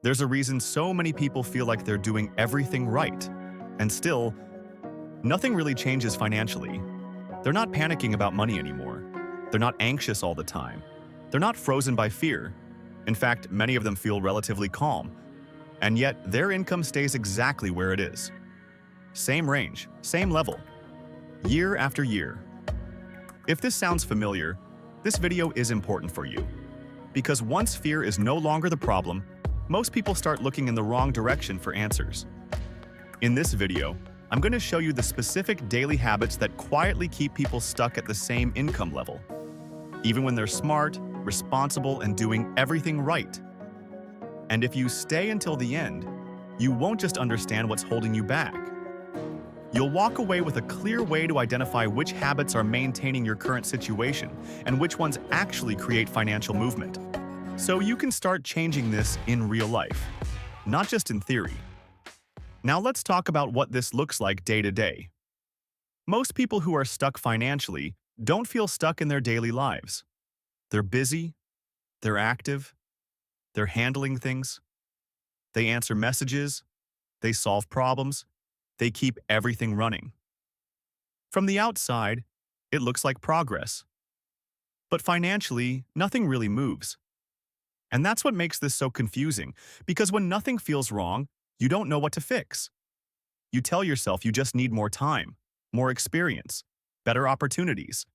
There's a reason so many people feel like they're doing everything right, and still, nothing really changes financially. They're not panicking about money anymore. They're not anxious all the time. They're not frozen by fear. In fact, many of them feel relatively calm, and yet their income stays exactly where it is. Same range, same level, year after year. If this sounds familiar, this video is important for you. Because once fear is no longer the problem, most people start looking in the wrong direction for answers. In this video, I'm going to show you the specific daily habits that quietly keep people stuck at the same income level, even when they're smart, responsible, and doing everything right. And if you stay until the end, you won't just understand what's holding you back. You'll walk away with a clear way to identify which habits are maintaining your current situation and which ones actually create financial movement. So you can start changing this in real life, not just in theory. Now let's talk about what this looks like day to day. Most people who are stuck financially don't feel stuck in their daily lives. They're busy, they're active, they're handling things, they answer messages, they solve problems, they keep everything running. From the outside, it looks like progress. But financially, nothing really moves. And that's what makes this so confusing, because when nothing feels wrong, you don't know what to fix. You tell yourself you just need more time, more experience, better opportunities.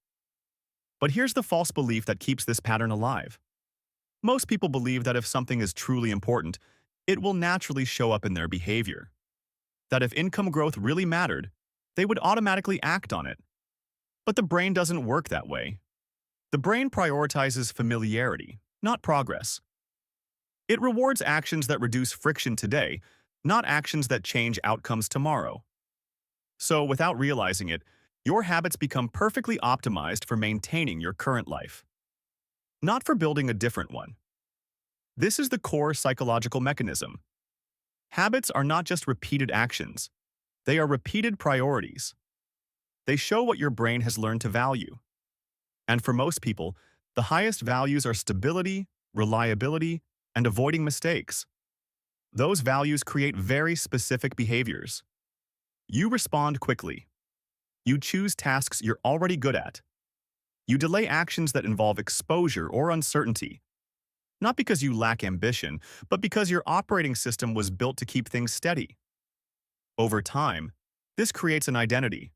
But here's the false belief that keeps this pattern alive. Most people believe that if something is truly important, it will naturally show up in their behavior. That if income growth really mattered, they would automatically act on it. But the brain doesn't work that way. The brain prioritizes familiarity, not progress. It rewards actions that reduce friction today, not actions that change outcomes tomorrow. So, without realizing it, your habits become perfectly optimized for maintaining your current life, not for building a different one. This is the core psychological mechanism. Habits are not just repeated actions. They are repeated priorities. They show what your brain has learned to value. And for most people, the highest values are stability, reliability, and avoiding mistakes. Those values create very specific behaviors. You respond quickly. You choose tasks you're already good at. You delay actions that involve exposure or uncertainty. Not because you lack ambition, but because your operating system was built to keep things steady. Over time, this creates an identity.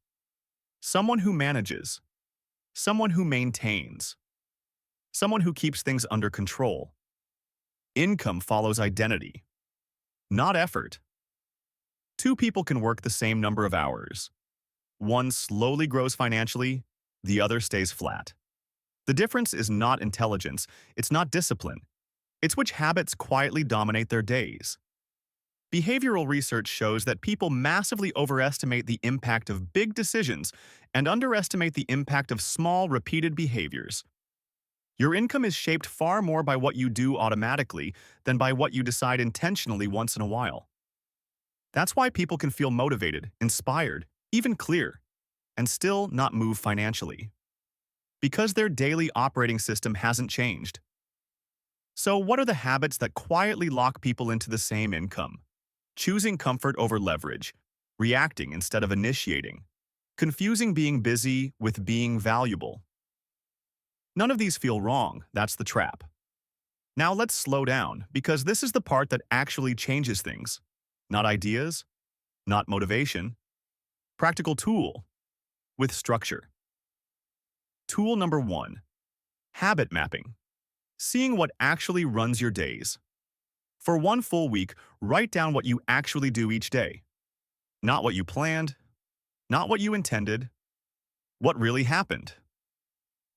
Someone who manages. Someone who maintains. Someone who keeps things under control. Income follows identity, not effort. Two people can work the same number of hours. One slowly grows financially, the other stays flat. The difference is not intelligence, it's not discipline. It's which habits quietly dominate their days. Behavioral research shows that people massively overestimate the impact of big decisions and underestimate the impact of small, repeated behaviors. Your income is shaped far more by what you do automatically than by what you decide intentionally once in a while. That's why people can feel motivated, inspired, even clear, and still not move financially. Because their daily operating system hasn't changed. So what are the habits that quietly lock people into the same income? Choosing comfort over leverage, reacting instead of initiating, confusing being busy with being valuable. None of these feel wrong, that's the trap. Now let's slow down, because this is the part that actually changes things. Not ideas, not motivation. Practical tool, with structure. Tool number 1. Habit mapping. Seeing what actually runs your days. For one full week, write down what you actually do each day. Not what you planned, not what you intended, what really happened.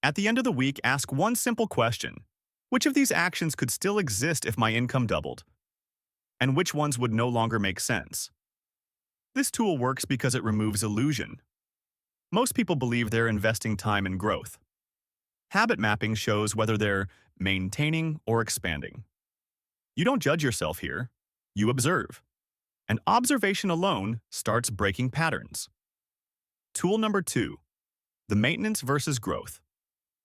At the end of the week, ask one simple question. Which of these actions could still exist if my income doubled? And which ones would no longer make sense? This tool works because it removes illusion. Most people believe they're investing time in growth. Habit mapping shows whether they're maintaining or expanding. You don't judge yourself here, you observe. And observation alone starts breaking patterns. Tool number 2. The maintenance versus growth.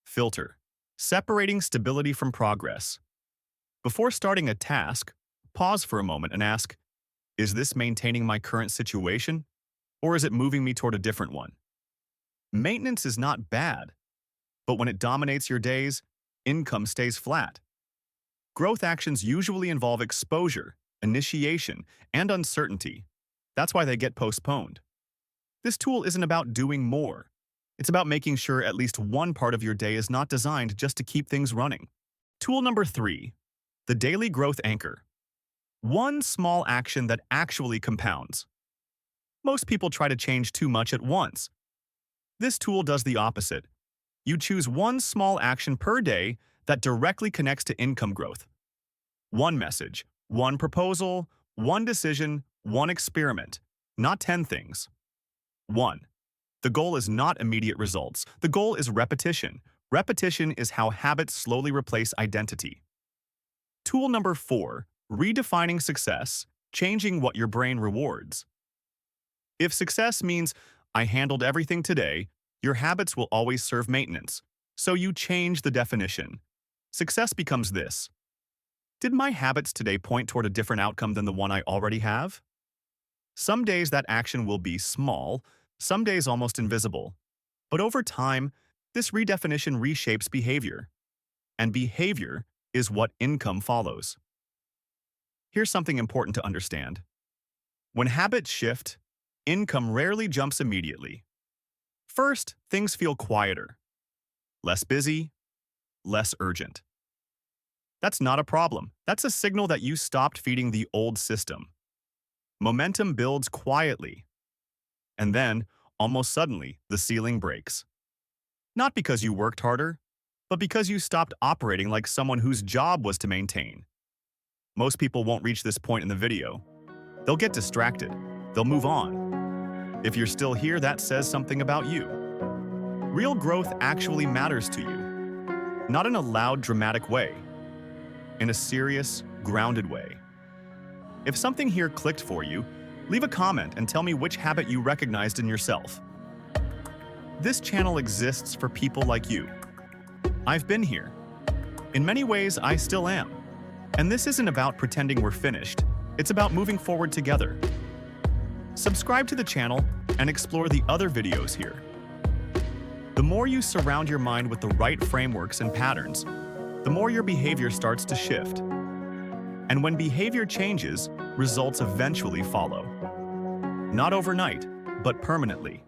Filter. Separating stability from progress. Before starting a task, Pause for a moment and ask, is this maintaining my current situation, or is it moving me toward a different one? Maintenance is not bad, but when it dominates your days, income stays flat. Growth actions usually involve exposure, initiation, and uncertainty. That's why they get postponed. This tool isn't about doing more. It's about making sure at least one part of your day is not designed just to keep things running. Tool number 3, the daily growth anchor. One small action that actually compounds. Most people try to change too much at once. This tool does the opposite. You choose one small action per day that directly connects to income growth. One message, one proposal, one decision, one experiment, not 10 things. 1. The goal is not immediate results. The goal is repetition. Repetition is how habits slowly replace identity. Tool number 4, redefining success, changing what your brain rewards. If success means, I handled everything today, your habits will always serve maintenance. So you change the definition. Success becomes this. Did my habits today point toward a different outcome than the one I already have? Some days that action will be small, some days almost invisible. But over time, this redefinition reshapes behavior. And behavior is what income follows. Here's something important to understand. When habits shift, income rarely jumps immediately. First, things feel quieter, less busy, less urgent. That's not a problem. That's a signal that you stopped feeding the old system. Momentum builds quietly. And then, almost suddenly, the ceiling breaks. Not because you worked harder, but because you stopped operating like someone whose job was to maintain. Most people won't reach this point in the video. They'll get distracted. They'll move on. If you're still here, that says something about you. Real growth actually matters to you. Not in a loud, dramatic way. In a serious, grounded way. If something here clicked for you, leave a comment and tell me which habit you recognized in yourself. This channel exists for people like you. I've been here. In many ways, I still am. And this isn't about pretending we're finished. It's about moving forward together. Subscribe to the channel and explore the other videos here. The more you surround your mind with the right frameworks and patterns, the more your behavior starts to shift. And when behavior changes, results eventually follow. Not overnight, but permanently.